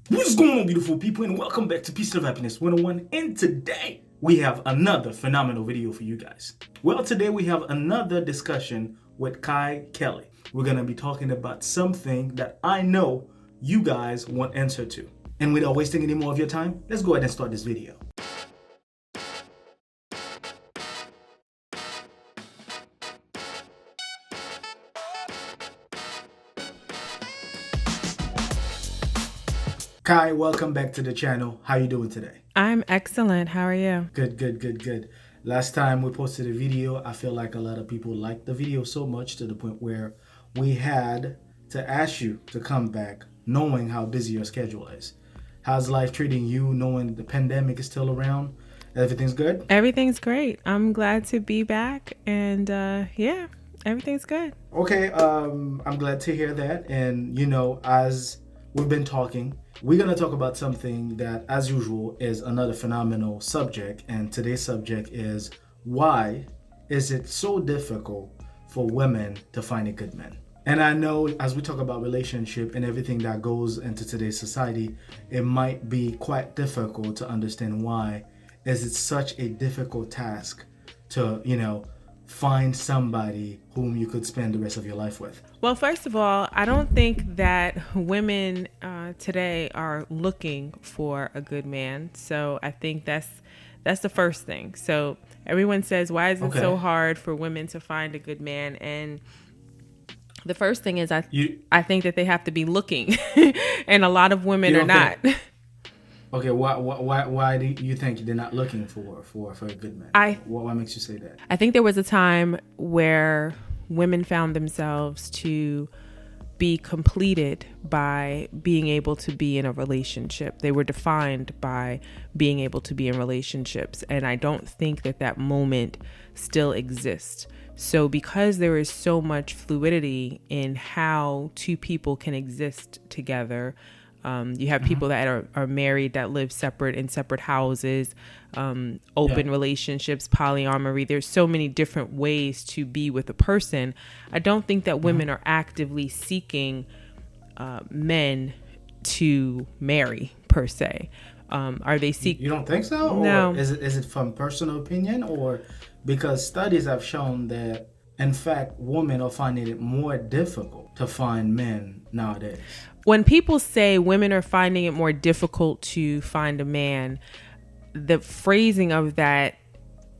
What's going on, beautiful people, and welcome back to Peace of Happiness 101. And today we have another phenomenal video for you guys. Well, today we have another discussion with Kai Kelly. We're going to be talking about something that I know you guys want answer to. And without wasting any more of your time, let's go ahead and start this video. Kai, welcome back to the channel. How you doing today? I'm excellent. How are you? Good. Last time we posted a video, I feel like a lot of people liked the video so much to the point where we had to ask you to come back knowing how busy your schedule is. How's life treating you knowing the pandemic is still around? Everything's good? Everything's great. I'm glad to be back, and yeah, everything's good. Okay, I'm glad to hear that. And as we've been talking, we're going to talk about something that, as usual, is another phenomenal subject. And today's subject is, why is it so difficult for women to find a good man? And I know as we talk about relationship and everything that goes into today's society, it might be quite difficult to understand why is it such a difficult task to, find somebody whom you could spend the rest of your life with. Well, first of all, I don't think that women today are looking for a good man. So I think that's the first thing. So everyone says, why is it so hard for women to find a good man? And the first thing is I think that they have to be looking, and a lot of women are not. Okay, why do you think they're not looking for a good man? What makes you say that? I think there was a time where women found themselves to be completed by being able to be in a relationship. They were defined by being able to be in relationships, and I don't think that moment still exists. So because there is so much fluidity in how two people can exist together, you have people that are married that live in separate houses, open relationships, polyamory. There's so many different ways to be with a person. I don't think that women are actively seeking men to marry per se. Are they seeking? You don't think so? No. Or is it from personal opinion, or because studies have shown that in fact women are finding it more difficult to find men nowadays? When people say women are finding it more difficult to find a man, the phrasing of that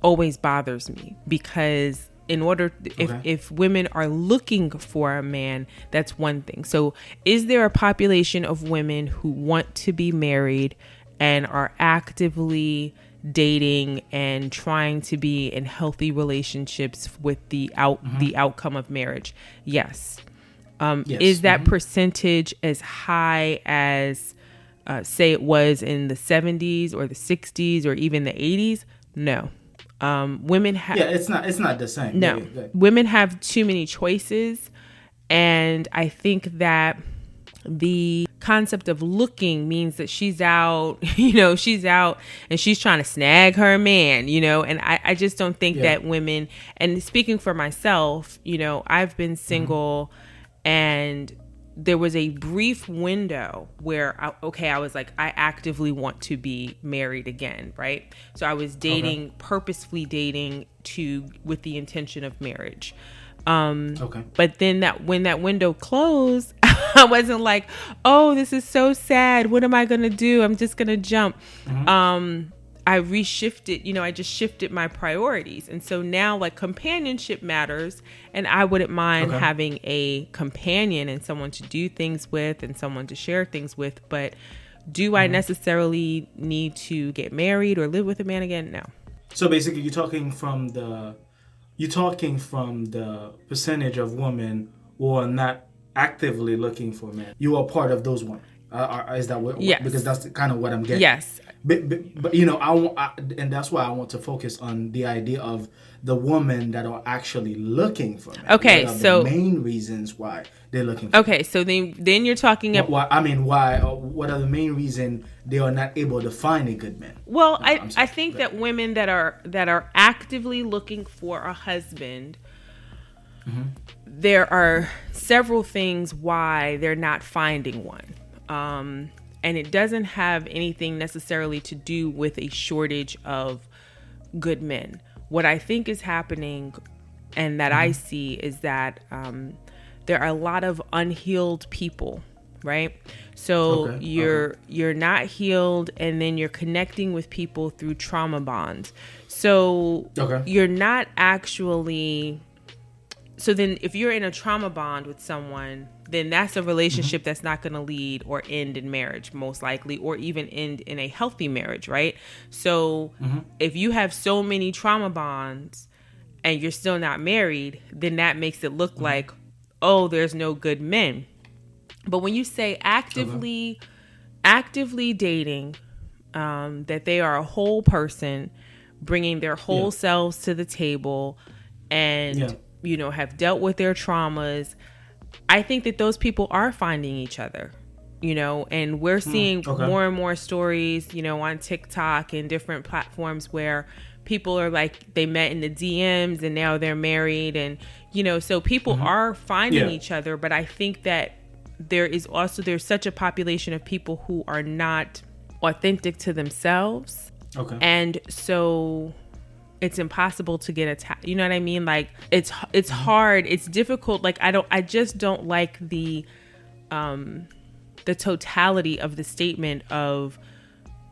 always bothers me, because if women are looking for a man, that's one thing. So is there a population of women who want to be married and are actively dating and trying to be in healthy relationships with the outcome of marriage? Yes. Yes. Is that percentage as high as, say, it was in the 70s or the 60s or even the 80s? No. Women have... Yeah, it's not the same. No. Yeah. Women have too many choices. And I think that the concept of looking means that she's out and she's trying to snag her man, and I just don't think that women, and speaking for myself, I've been single. And there was a brief window where I was like, I actively want to be married again, right? So I was purposefully dating with the intention of marriage. But then when that window closed, I wasn't like, oh, this is so sad. What am I going to do? I'm just going to jump. I reshifted, I just shifted my priorities. And so now like companionship matters, and I wouldn't mind having a companion and someone to do things with and someone to share things with. But do I necessarily need to get married or live with a man again? No. So basically you're talking from the percentage of women who are not actively looking for men. You are part of those women. Is that what? Yes. Because that's kind of what I'm getting. Yes. But and that's why I want to focus on the idea of the women that are actually looking for men. Okay, what are so the main reasons why they're looking for okay, men? So then you're talking about why? What are the main reasons they are not able to find a good man? Well, I think that women that are actively looking for a husband, there are several things why they're not finding one. And it doesn't have anything necessarily to do with a shortage of good men. What I think is happening and that I see is that there are a lot of unhealed people, right? So you're not healed, and then you're connecting with people through trauma bonds. So you're not actually... So then if you're in a trauma bond with someone, then that's a relationship that's not going to lead or end in marriage, most likely, or even end in a healthy marriage, right? So if you have so many trauma bonds and you're still not married, then that makes it look like, oh, there's no good men. But when you say actively dating, that they are a whole person, bringing their whole selves to the table, and have dealt with their traumas, I think that those people are finding each other, and we're seeing more and more stories, on TikTok and different platforms where people are like, they met in the DMs and now they're married. And, so people are finding each other. But I think that there's such a population of people who are not authentic to themselves. And so it's impossible to get attached. You know what I mean? Like it's hard. It's difficult. Like I just don't like the totality of the statement of,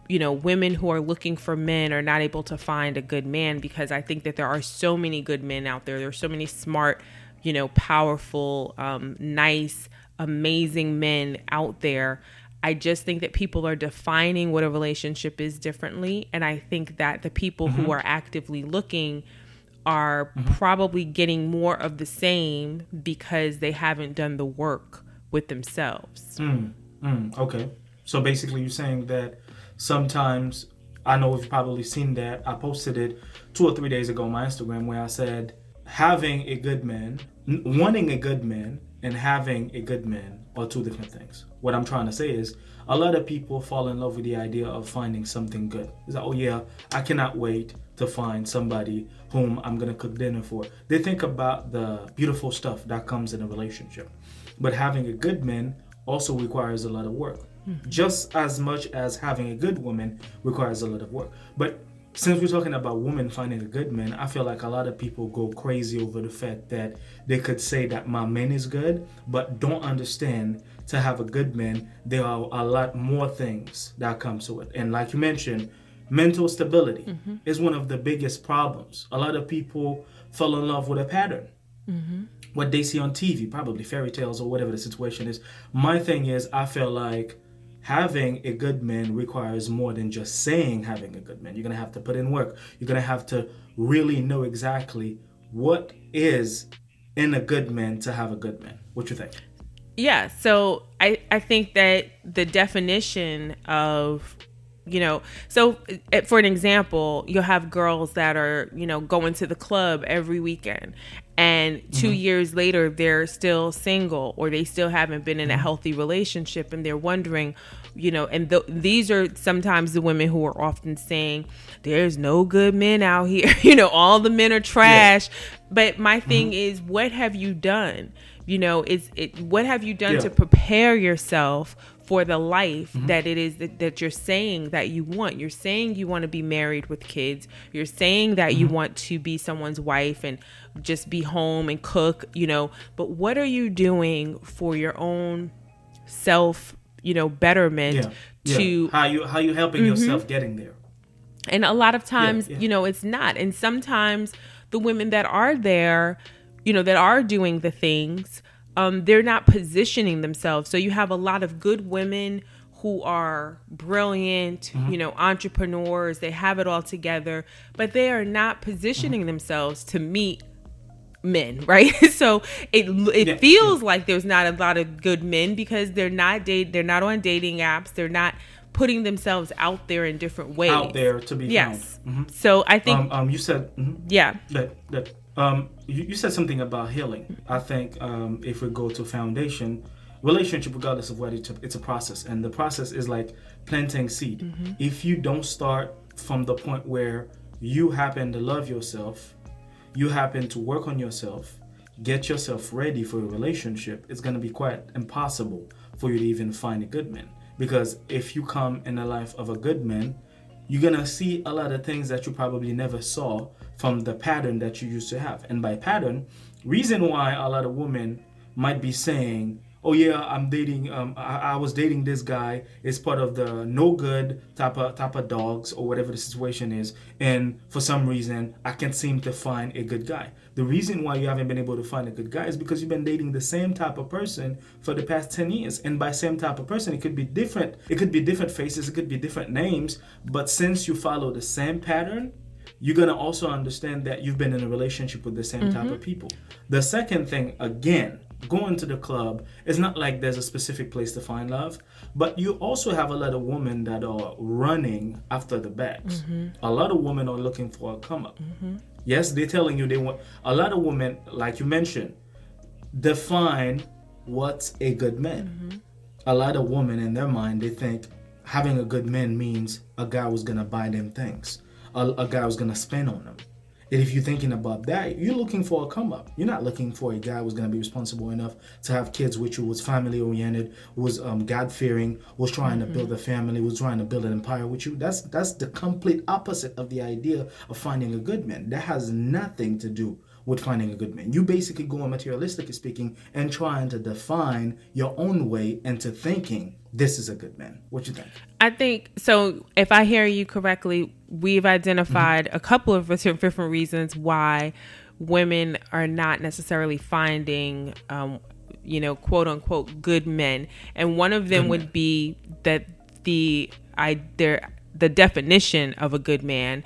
women who are looking for men are not able to find a good man, because I think that there are so many good men out there. There are so many smart, powerful, nice, amazing men out there. I just think that people are defining what a relationship is differently. And I think that the people who are actively looking are probably getting more of the same because they haven't done the work with themselves. Okay. So basically you're saying that sometimes, I know we've probably seen that. I posted it 2 or 3 days ago on my Instagram where I said having a good man, wanting a good man, and having a good man are two different things. What I'm trying to say is a lot of people fall in love with the idea of finding something good. It's like, oh yeah, I cannot wait to find somebody whom I'm going to cook dinner for. They think about the beautiful stuff that comes in a relationship. But having a good man also requires a lot of work. Just as much as having a good woman requires a lot of work. But since we're talking about women finding a good man, I feel like a lot of people go crazy over the fact that they could say that my man is good, but don't understand to have a good man, there are a lot more things that come to it. And like you mentioned, mental stability is one of the biggest problems. A lot of people fall in love with a pattern. What they see on TV, probably fairy tales or whatever the situation is. My thing is, I feel like having a good man requires more than just saying having a good man. You're going to have to put in work. You're going to have to really know exactly what is in a good man to have a good man. What you think? Yeah, so I think that the definition of, so for an example, you'll have girls that are, going to the club every weekend, and 2 years later, they're still single, or they still haven't been in a healthy relationship, and they're wondering, and these are sometimes the women who are often saying, there's no good men out here, all the men are trash. But my thing is, what have you done? What have you done to prepare yourself for the life that it is that you're saying that you want? You're saying you want to be married with kids. You're saying that you want to be someone's wife and just be home and cook, but what are you doing for your own self, betterment? To how you helping yourself getting there? And a lot of times, it's not. And sometimes the women that are there, that are doing the things, they're not positioning themselves. So you have a lot of good women who are brilliant, entrepreneurs. They have it all together, but they are not positioning themselves to meet men, right? So it feels like there's not a lot of good men because they're not on dating apps. They're not putting themselves out there in different ways. Out there to be found. So I think you said that you said something about healing. I think if we go to foundation, relationship, regardless of what it's a process, and the process is like planting seed. If you don't start from the point where you happen to love yourself, you happen to work on yourself, get yourself ready for a relationship, it's going to be quite impossible for you to even find a good man. Because if you come in the life of a good man, you're gonna see a lot of things that you probably never saw from the pattern that you used to have. And by pattern, reason why a lot of women might be saying, "Oh yeah, I'm dating. I was dating this guy. It's part of the no good type of dogs or whatever the situation is, and for some reason I can't seem to find a good guy." The reason why you haven't been able to find a good guy is because you've been dating the same type of person for the past 10 years. And by same type of person, it could be different. It could be different faces. It could be different names. But since you follow the same pattern, you're going to also understand that you've been in a relationship with the same type of people. The second thing, again, going to the club, it's not like there's a specific place to find love, but you also have a lot of women that are running after the bags. A lot of women are looking for a come up. Yes, they're telling you they want. A lot of women, like you mentioned, define what's a good man. A lot of women in their mind, they think having a good man means a guy who's gonna buy them things, a guy who's gonna spend on them. And if you're thinking about that, you're looking for a come up. You're not looking for a guy who's going to be responsible enough to have kids with you, who's family oriented, who's God fearing, who's trying to build a family, who's trying to build an empire with you. That's the complete opposite of the idea of finding a good man. That has nothing to do with finding a good man. You basically go on materialistically speaking and trying to define your own way into thinking this is a good man. What you think? I think so. If I hear you correctly, we've identified a couple of different reasons why women are not necessarily finding, quote unquote, good men. And one of them would be that the definition of a good man,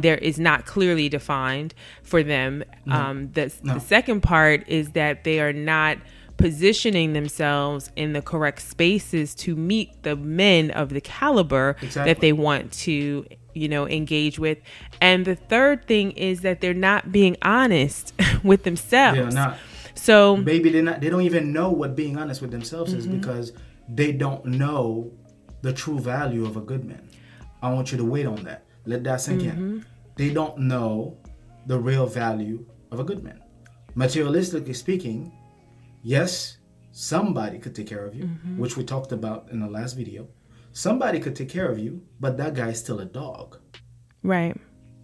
there is not clearly defined for them. The second part is that they are not positioning themselves in the correct spaces to meet the men of the caliber that they want to, engage with. And the third thing is that they're not being honest with themselves. They're not. So maybe they don't even know what being honest with themselves is, because they don't know the true value of a good man. I want you to wait on that. Let that sink in. They don't know the real value of a good man. Materialistically speaking, yes, somebody could take care of you, which we talked about in the last video. Somebody could take care of you, but that guy is still a dog. Right.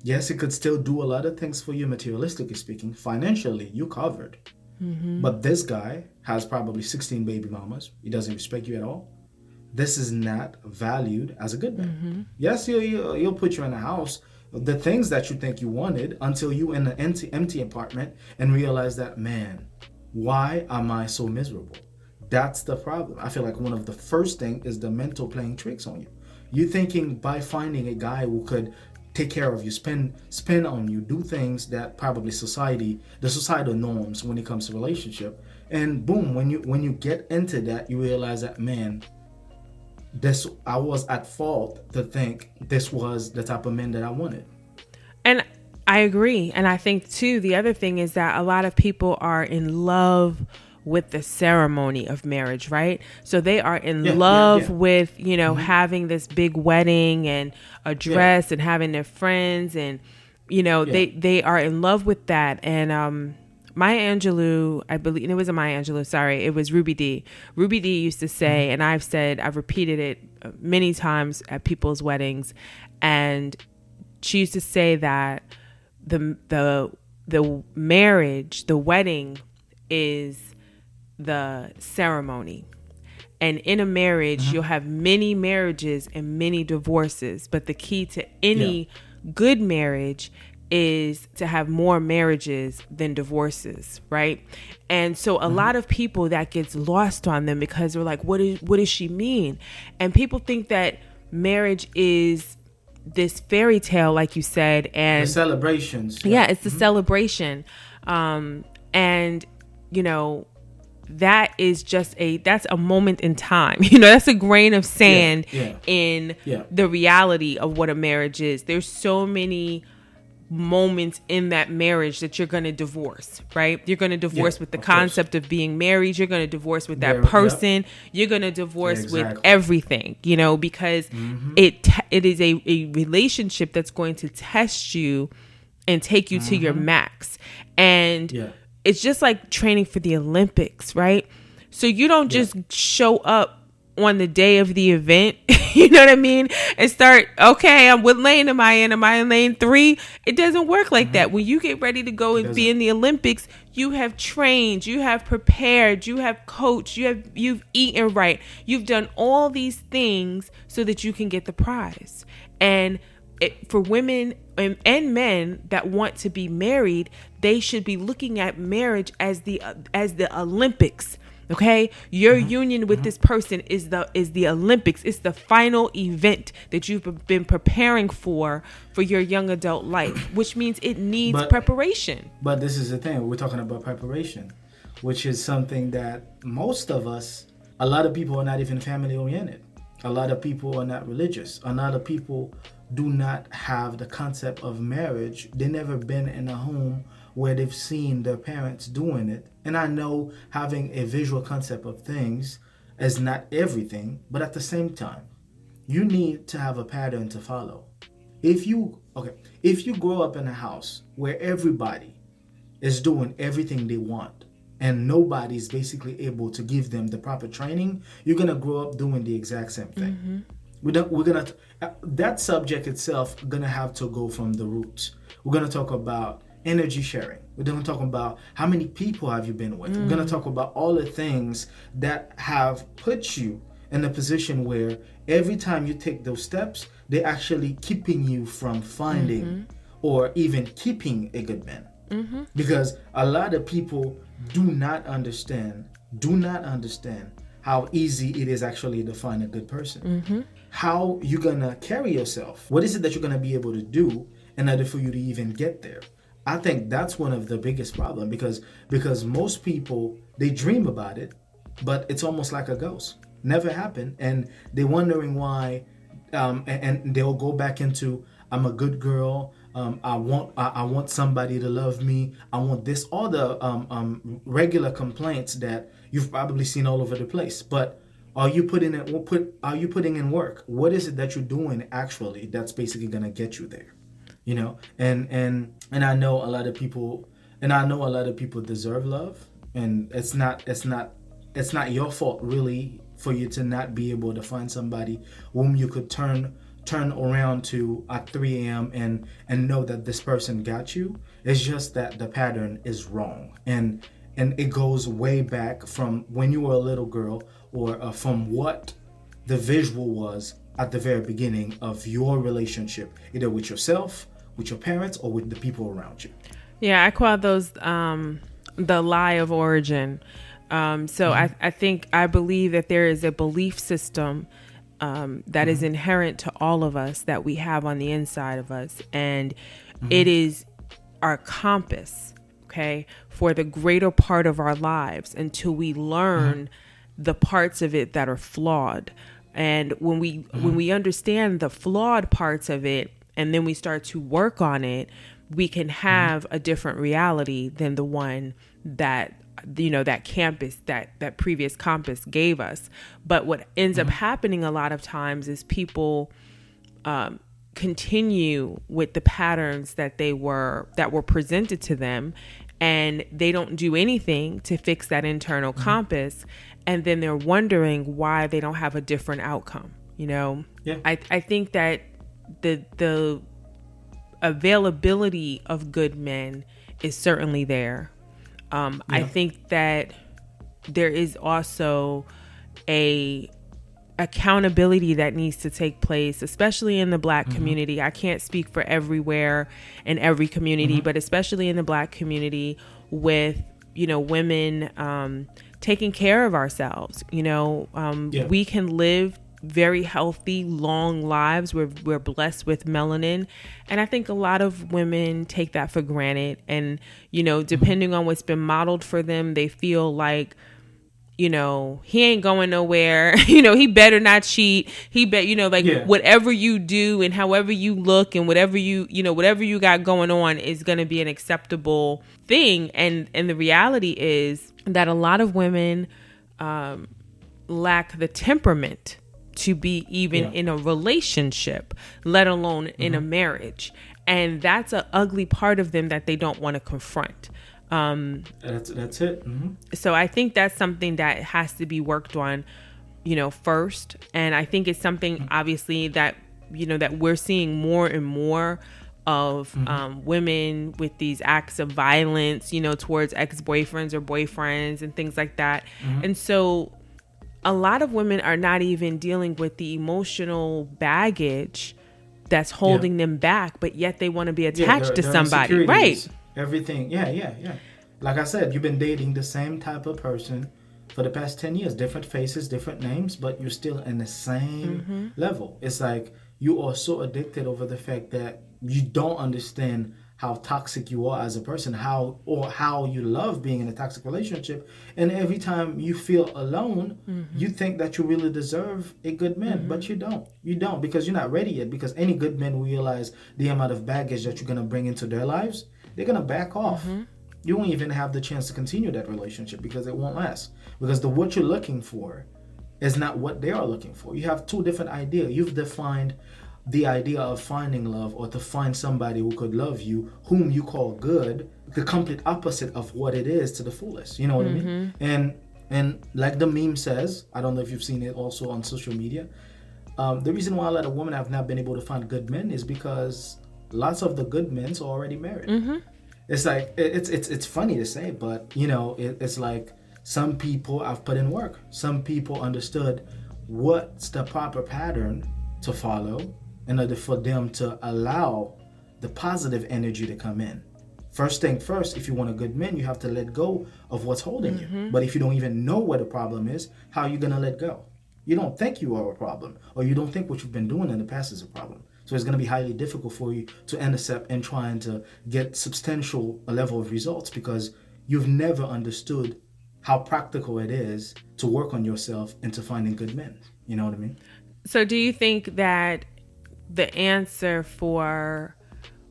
Yes, he could still do a lot of things for you, materialistically speaking. Financially, you covered. But this guy has probably 16 baby mamas. He doesn't respect you at all. This is not valued as a good man. Yes, he'll put you in a house, the things that you think you wanted, until you in an empty apartment and realize that, man, why am I so miserable? That's the problem. I feel like one of the first thing is the mental playing tricks on you. You're thinking by finding a guy who could take care of you, spend on you, do things that probably the societal norms when it comes to relationship. And boom, when you get into that, you realize that, man, I was at fault to think this was the type of man that I wanted. And I agree. And I think too, the other thing is that a lot of people are in love with the ceremony of marriage, right? So they are in love with, having this big wedding and a dress and having their friends, and, they are in love with that. And, Maya Angelou, I believe, it wasn't Maya Angelou, sorry, it was Ruby Dee. Ruby Dee used to say, and I've repeated it many times at people's weddings, and she used to say that the marriage, the wedding, is the ceremony. And in a marriage, you'll have many marriages and many divorces, but the key to any good marriage is to have more marriages than divorces, right? And so a lot of people, that gets lost on them, because they're like, what does she mean? And people think that marriage is this fairy tale, like you said, and the celebrations. It's the celebration. And that is just that's a moment in time. That's a grain of sand in the reality of what a marriage is. There's so many moments in that marriage that you're going to divorce, right? You're going to divorce with the concept of being married. You're going to divorce with that person. You're going to divorce with everything, because it is a relationship that's going to test you and take you to your max. And it's just like training for the Olympics, right? So you don't just show up on the day of the event, you know what I mean? And start, okay, what lane am I in? Am I in lane 3? It doesn't work like that. When you get ready to go and be in the Olympics, you have trained, you have prepared, you have coached, you've eaten right. You've done all these things so that you can get the prize. And for women and men that want to be married, they should be looking at marriage as the Olympics. Okay, your union with this person is the Olympics. It's the final event that you've been preparing for your young adult life, which means it needs preparation. But this is the thing, we're talking about preparation, which is something that most of us, a lot of people are not even family oriented. A lot of people are not religious. A lot of people do not have the concept of marriage. They never been in a home where they've seen their parents doing it. And I know having a visual concept of things is not everything, but at the same time, you need to have a pattern to follow. If you grow up in a house where everybody is doing everything they want and nobody's basically able to give them the proper training, you're gonna grow up doing the exact same thing. That subject itself gonna have to go from the roots. We're gonna talk about energy sharing. We're going to talk about how many people have you been with. We're going to talk about all the things that have put you in a position where every time you take those steps, they're actually keeping you from finding or even keeping a good man. Because a lot of people do not understand how easy it is actually to find a good person. How you going to carry yourself? What is it that you're going to be able to do in order for you to even get there? I think that's one of the biggest problems because most people, they dream about it, but it's almost like a ghost. Never happened. And they're wondering why, and they'll go back into, I'm a good girl. I want somebody to love me. I want this, all the regular complaints that you've probably seen all over the place. But are you putting in work? What is it that you're doing actually that's basically going to get you there? You know, and I know a lot of people, deserve love, and it's not your fault really for you to not be able to find somebody whom you could turn around to at 3 a.m. and know that this person got you. It's just that the pattern is wrong, and it goes way back from when you were a little girl, or from what the visual was at the very beginning of your relationship, either with yourself, with your parents, or with the people around you. Yeah, I call those the lie of origin. I believe that there is a belief system that is inherent to all of us, that we have on the inside of us, and it is our compass, okay, for the greater part of our lives until we learn the parts of it that are flawed. And when we understand the flawed parts of it, and then we start to work on it, we can have a different reality than the one that, you know, that previous compass gave us. But what ends up happening a lot of times is people continue with the patterns that were presented to them, and they don't do anything to fix that internal compass, and then they're wondering why they don't have a different outcome. You know, I think that the availability of good men is certainly there. I think that there is also a accountability that needs to take place, especially in the Black community. I can't speak for everywhere in every community, but especially in the Black community, with, you know, women taking care of ourselves. You know, we can live very healthy, long lives. We're blessed with melanin. And I think a lot of women take that for granted. And, you know, depending on what's been modeled for them, they feel like, you know, he ain't going nowhere. You know, he better not cheat. Whatever you do and however you look and whatever you got going on is going to be an acceptable thing. And the reality is that a lot of women lack the temperament to be even in a relationship, let alone in a marriage. And that's an ugly part of them that they don't want to confront. That's it. So I think that's something that has to be worked on first. And I think it's something obviously that, that we're seeing more and more of women with these acts of violence, towards ex-boyfriends or boyfriends and things like that. And so a lot of women are not even dealing with the emotional baggage that's holding them back, but yet they want to be attached to somebody. Right. Everything. Yeah. Like I said, you've been dating the same type of person for the past 10 years, different faces, different names, but you're still in the same level. It's like you are so addicted over the fact that you don't understand how toxic you are as a person, how you love being in a toxic relationship. And every time you feel alone, you think that you really deserve a good man, but you don't. You don't, because you're not ready yet. Because any good men realize the amount of baggage that you're going to bring into their lives, they're going to back off. You won't even have the chance to continue that relationship because it won't last. Because what you're looking for is not what they are looking for. You have two different ideas. You've defined the idea of finding love, or to find somebody who could love you, whom you call good, the complete opposite of what it is to the fullest. You know what I mean? And like the meme says, I don't know if you've seen it also on social media, the reason why a lot of women have not been able to find good men is because lots of the good men are already married. It's like it's funny to say, but it's like some people have put in work. Some people understood what's the proper pattern to follow in order for them to allow the positive energy to come in. First thing first, if you want a good man, you have to let go of what's holding you. But if you don't even know what the problem is, how are you going to let go? You don't think you are a problem, or you don't think what you've been doing in the past is a problem. So it's going to be highly difficult for you to intercept and trying to get substantial level of results, because you've never understood how practical it is to work on yourself into finding good men. You know what I mean? So do you think that the answer for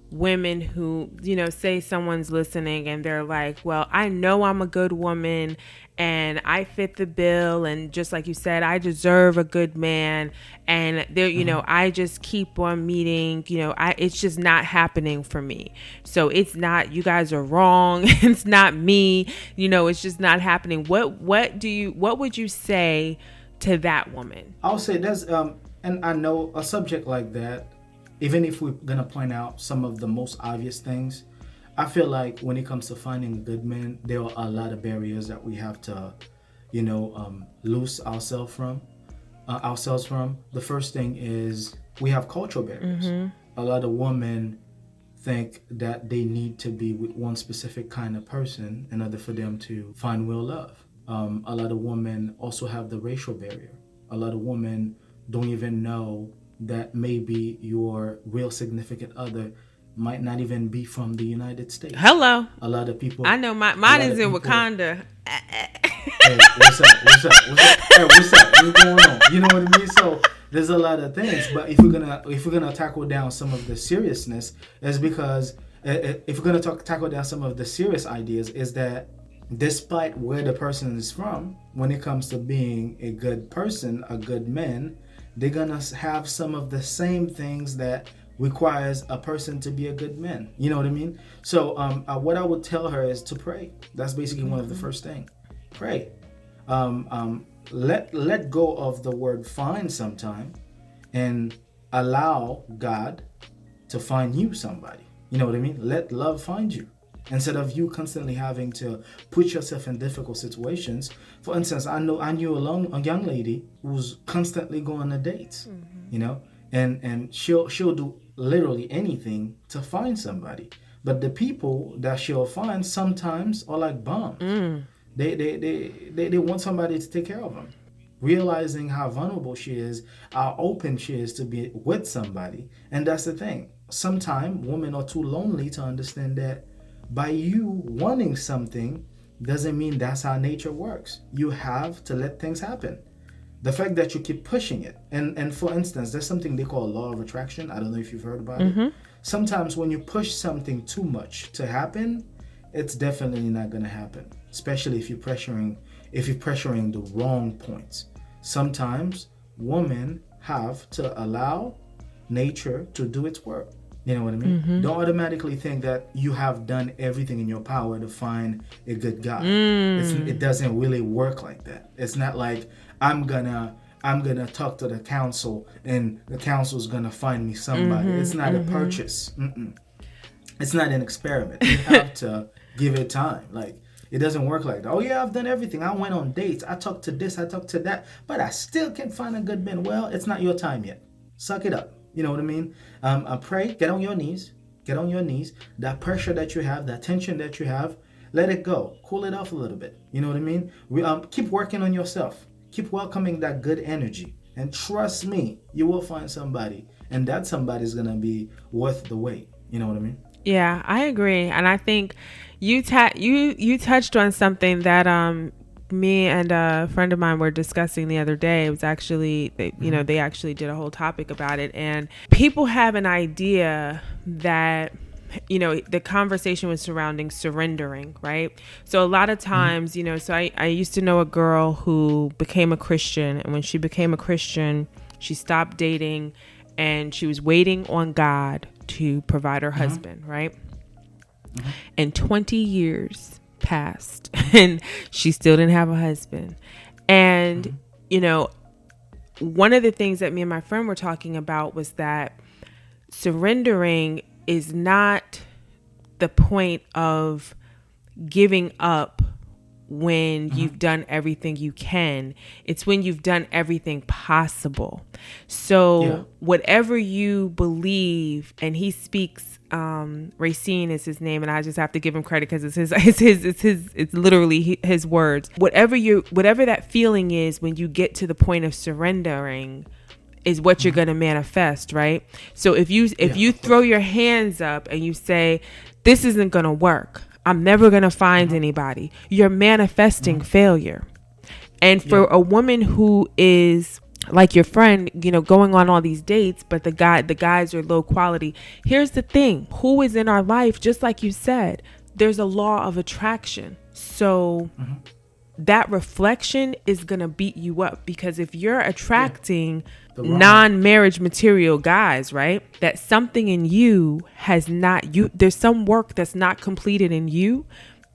women who, say someone's listening and they're like, well, I know I'm a good woman and I fit the bill, and just like you said, I deserve a good man, and there, I just keep on meeting, it's just not happening for me. So it's not, you guys are wrong. It's not me, it's just not happening. What would you say to that woman? I'll say there's and I know a subject like that, even if we're gonna point out some of the most obvious things, I feel like when it comes to finding a good man, there are a lot of barriers that we have to, loose ourselves from. The first thing is we have cultural barriers. A lot of women think that they need to be with one specific kind of person in order for them to find real love. A lot of women also have the racial barrier. A lot of women don't even know that maybe your real significant other might not even be from the United States. Hello. A lot of people. I know mine is in Wakanda. Hey, what's up? Hey, what's up? What's going on? You know what I mean? So there's a lot of things, but if we're gonna tackle down some of the seriousness, is because if we're gonna tackle down some of the serious ideas, is that despite where the person is from, when it comes to being a good person, a good man, they're gonna have some of the same things that requires a person to be a good man. You know what I mean? So what I would tell her is to pray. That's basically one of the first things. Pray. Let go of the word find sometime, and allow God to find you somebody. You know what I mean? Let love find you, instead of you constantly having to put yourself in difficult situations. For instance, I knew a young lady who's constantly going on dates, and she'll do literally anything to find somebody. But the people that she'll find sometimes are like bums. They want somebody to take care of them. Realizing how vulnerable she is, how open she is to be with somebody. And that's the thing. Sometimes women are too lonely to understand that by you wanting something doesn't mean that's how nature works. You have to let things happen. The fact that you keep pushing it. And for instance, there's something they call law of attraction. I don't know if you've heard about it. Sometimes when you push something too much to happen, it's definitely not going to happen. Especially if you're pressuring the wrong points. Sometimes women have to allow nature to do its work. You know what I mean? Don't automatically think that you have done everything in your power to find a good guy. It doesn't really work like that. It's not like I'm gonna I'm gonna talk to the council and the council's gonna find me somebody. It's not a purchase. It's not an experiment. You have to give it time. Like, it doesn't work like that. Oh yeah, I've done everything. I went on dates. I talked to this. I talked to that. But I still can't find a good man. Well, it's not your time yet. Suck it up. You know what I mean? Pray. Get on your knees. Get on your knees. That pressure that you have, that tension that you have, let it go. Cool it off a little bit. You know what I mean? Keep working on yourself. Keep welcoming that good energy. And trust me, you will find somebody. And that somebody's going to be worth the wait. You know what I mean? Yeah, I agree. And I think you touched on something that me and a friend of mine were discussing the other day. It was actually they actually did a whole topic about it, and people have an idea that the conversation was surrounding surrendering, right? So a lot of times, so I used to know a girl who became a Christian, and when she became a Christian, she stopped dating and she was waiting on God to provide her husband, right? And 20 years passed and she still didn't have a husband. And, one of the things that me and my friend were talking about was that surrendering is not the point of giving up when you've done everything you can. It's when you've done everything possible. So whatever you believe, and he speaks, Racine is his name, and I just have to give him credit because it's literally his words. Whatever that feeling is when you get to the point of surrendering is what you're going to manifest, right? So if you throw your hands up and you say, this isn't going to work, I'm never going to find anybody, you're manifesting failure. And for a woman who is like your friend, going on all these dates, but the guys are low quality. Here's the thing. Who is in our life? Just like you said, there's a law of attraction. So that reflection is going to beat you up, because if you're attracting non-marriage material guys, right, that something in you there's some work that's not completed in you.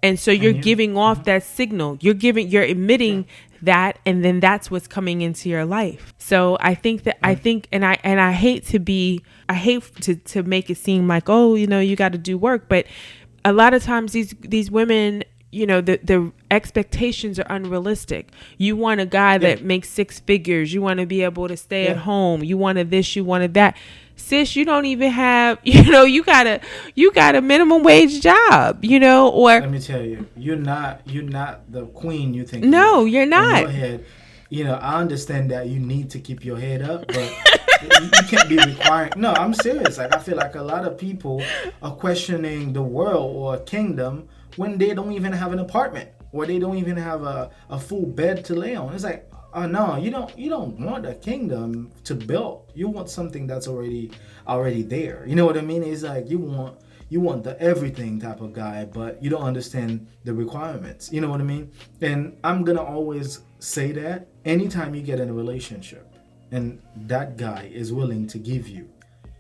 And so you're giving off that signal. You're emitting that, and then that's what's coming into your life. So I think I hate to make it seem like, oh, you got to do work, but a lot of times these women, the expectations are unrealistic. You want a guy that makes six figures. You want to be able to stay at home. You wanted this, you wanted that. Sis, you don't even have, you got a minimum wage job, or let me tell you, you're not the queen you think. No, you're not. In your head, I understand that you need to keep your head up, but you can't be requiring. No, I'm serious. Like, I feel like a lot of people are questioning the world or kingdom when they don't even have an apartment, or they don't even have a full bed to lay on. It's like, oh no, you don't want a kingdom to build. You want something that's already there. You know what I mean? It's like you want the everything type of guy, but you don't understand the requirements. You know what I mean? And I'm gonna always say that anytime you get in a relationship and that guy is willing to give you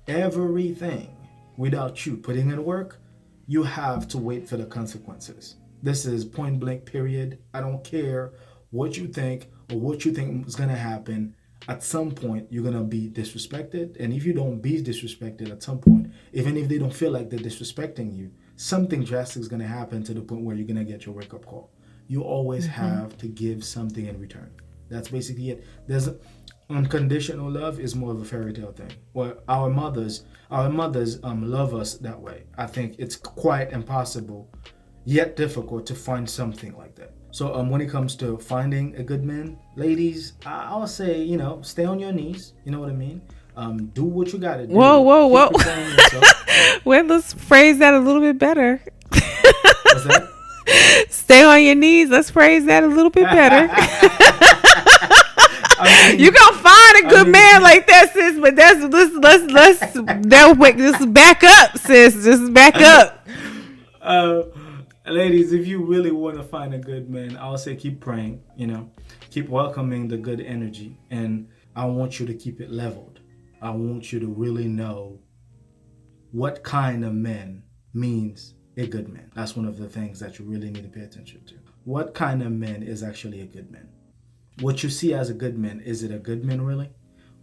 everything without you putting in work, you have to wait for the consequences. This is point blank period. I don't care what you think or what you think is going to happen. At some point, you're going to be disrespected. And if you don't be disrespected at some point, even if they don't feel like they're disrespecting you, something drastic is going to happen to the point where you're going to get your wake-up call. You always have to give something in return. That's basically it. There's unconditional love is more of a fairy tale thing. Well, our mothers love us that way. I think it's quite impossible, yet difficult, to find something like that. So when it comes to finding a good man, ladies, I'll say, stay on your knees. You know what I mean? Do what you gotta do. Whoa. Well, let's phrase that a little bit better. What's that? Stay on your knees. Let's phrase that a little bit better. You gonna find a good man like that, sis. But let's back up, sis. Just back up. Ladies, if you really want to find a good man, I'll say keep praying, keep welcoming the good energy. And I want you to keep it leveled. I want you to really know what kind of man means a good man. That's one of the things that you really need to pay attention to. What kind of man is actually a good man? what you see as a good man, is it a good man really?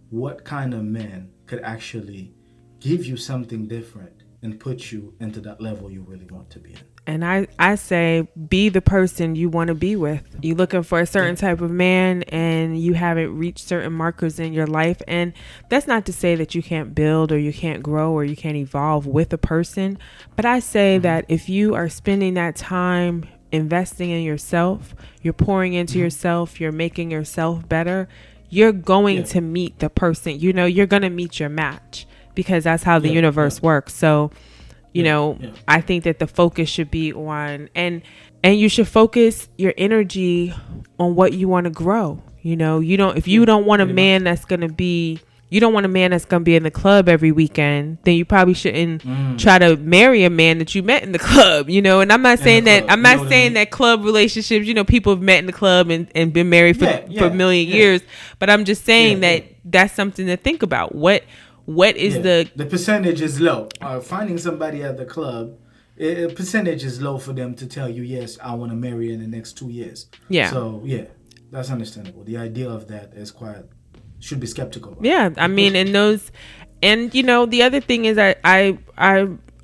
What kind of man could actually give you something different and put you into that level you really want to be in? And I say, be the person you want to be with. You're looking for a certain type of man and you haven't reached certain markers in your life. And that's not to say that you can't build or you can't grow or you can't evolve with a person. But I say that if you are spending that time investing in yourself, you're pouring into yourself, you're making yourself better, you're going to meet the person. You're going to meet your match, because that's how the universe works. So I think that the focus should be on, and you should focus your energy on what you want to grow. If you don't want a man that's going to be, you don't want a man that's going to be in the club every weekend, then you probably shouldn't try to marry a man that you met in the club, and I'm not saying that, that club relationships, people have met in the club and been married for a million years, but I'm just saying that that's something to think about. What is the percentage is low. Finding somebody at the club, percentage is low for them to tell you, yes, I want to marry in the next 2 years. Yeah. So that's understandable. The idea of that is should be skeptical. Yeah, I mean, and the other thing is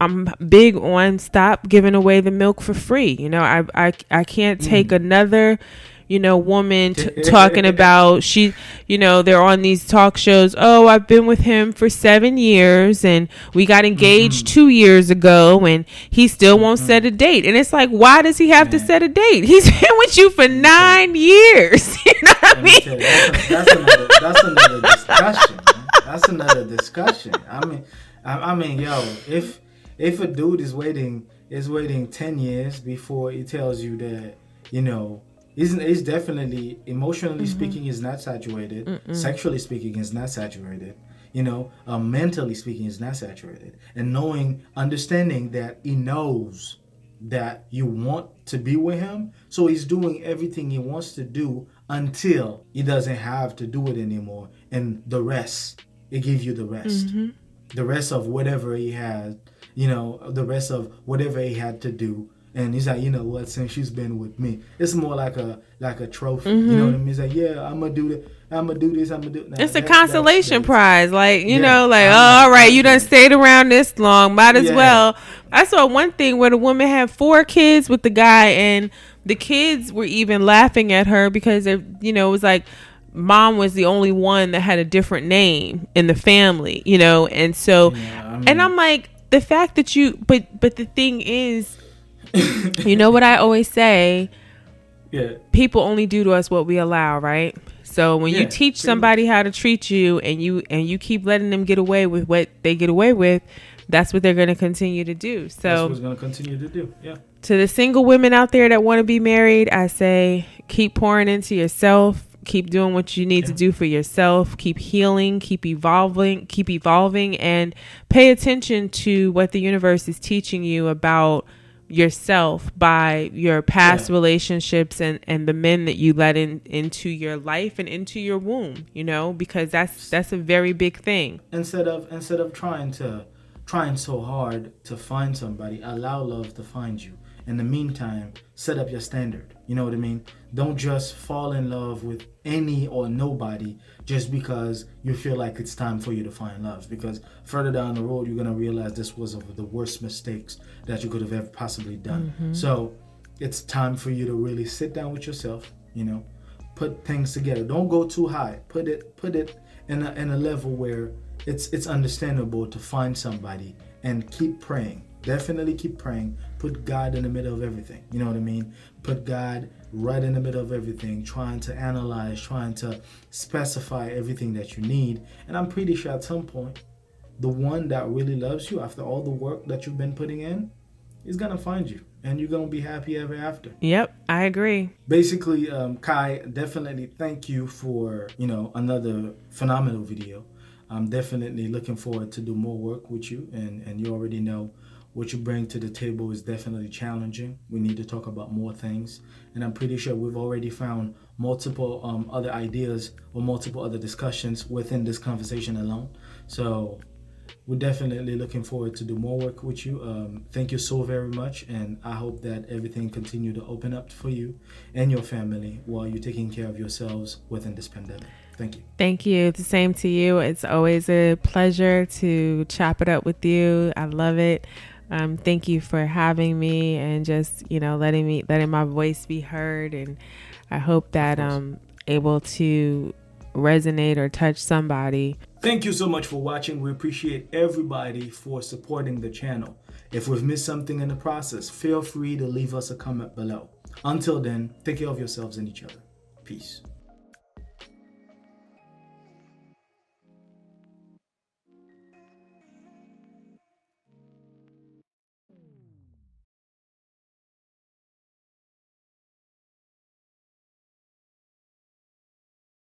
I'm big on stop giving away the milk for free. I can't take another woman talking about they're on these talk shows. Oh, I've been with him for 7 years and we got engaged 2 years ago and he still won't set a date. And it's like, why does he have to set a date? He's been with you for 9 years. You know what I mean? That's another discussion. Man. That's another discussion. I mean, yo, if a dude is waiting 10 years before he tells you that, He's definitely, emotionally speaking, is not saturated. Sexually speaking, is not saturated. Mentally speaking, is not saturated. And understanding that he knows that you want to be with him, so he's doing everything he wants to do until he doesn't have to do it anymore. And the rest, it gives you the rest. The rest of whatever he had, the rest of whatever he had to do. And he's like, what? Since she's been with me, it's more like a trophy. You know what I mean? He's like, yeah, I'm gonna do that. I'm gonna do this. I'm gonna do. Nah, it's a consolation prize, all right, you done stayed around this long, might as well. I saw one thing where the woman had 4 kids with the guy, and the kids were even laughing at her because it was like mom was the only one that had a different name in the family, and so, and I'm like, the fact that but the thing is. What I always say? Yeah. People only do to us what we allow, right? So when you teach somebody how to treat you and you keep letting them get away with what they get away with, that's what they're going to continue to do. So that's what it's going to continue to do. Yeah. To the single women out there that want to be married, I say keep pouring into yourself. Keep doing what you need to do for yourself. Keep healing, keep evolving, and pay attention to what the universe is teaching you about yourself by your past relationships and the men that you let into your life and into your womb, because that's a very big thing. Instead of trying so hard to find somebody, allow love to find you. In the meantime, set up your standard. You know what I mean? Don't just fall in love with any or nobody just because you feel like it's time for you to find love. Because further down the road, you're going to realize this was of the worst mistakes that you could have ever possibly done. So it's time for you to really sit down with yourself, put things together. Don't go too high. Put it in a level where it's understandable to find somebody, and keep praying. Definitely keep praying. Put God in the middle of everything. You know what I mean? Put God right in the middle of everything, trying to analyze, trying to specify everything that you need. And I'm pretty sure at some point, the one that really loves you after all the work that you've been putting in is going to find you. And you're going to be happy ever after. Yep, I agree. Basically, Kai, definitely thank you for, another phenomenal video. I'm definitely looking forward to do more work with you. And you already know what you bring to the table is definitely challenging. We need to talk about more things. And I'm pretty sure we've already found multiple other ideas or multiple other discussions within this conversation alone. So we're definitely looking forward to do more work with you. Thank you so very much, and I hope that everything continue to open up for you and your family while you're taking care of yourselves within this pandemic. Thank you. Thank you. The same to you. It's always a pleasure to chop it up with you. I love it. Thank you for having me and just, letting my voice be heard. And I hope that I'm able to resonate or touch somebody. Thank you so much for watching. We appreciate everybody for supporting the channel. If we've missed something in the process, feel free to leave us a comment below. Until then, take care of yourselves and each other. Peace.